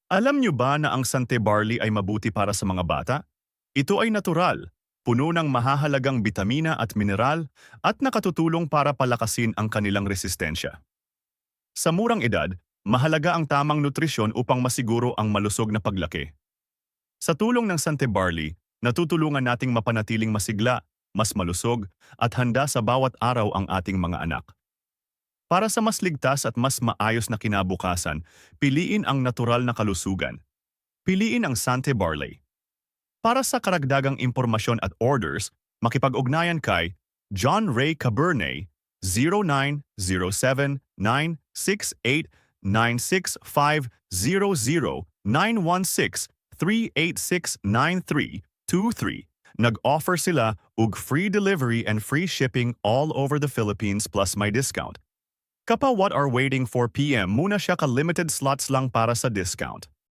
Alam niyo ba na ang Sante Barley ay mabuti para sa mga bata? Ito ay natural, puno ng mahahalagang bitamina at mineral at nakatutulong para palakasin ang kanilang resistensya. Sa murang edad, mahalaga ang tamang nutrisyon upang masiguro ang malusog na paglaki. Sa tulong ng Sante Barley, natutulungan nating mapanatiling masigla, mas malusog, at handa sa bawat araw ang ating mga anak. Para sa mas ligtas at mas maayos na kinabukasan, piliin ang natural na kalusugan. Piliin ang Sante Barley. Para sa karagdagang impormasyon at orders, makipag-ugnayan kay John Ray Caberne 0917-968-96500-916-386-9323. Nag-offer sila ug free delivery and free shipping all over the Philippines plus may discount. Kapa what are waiting for PM muna siya ka limited slots lang para sa discount.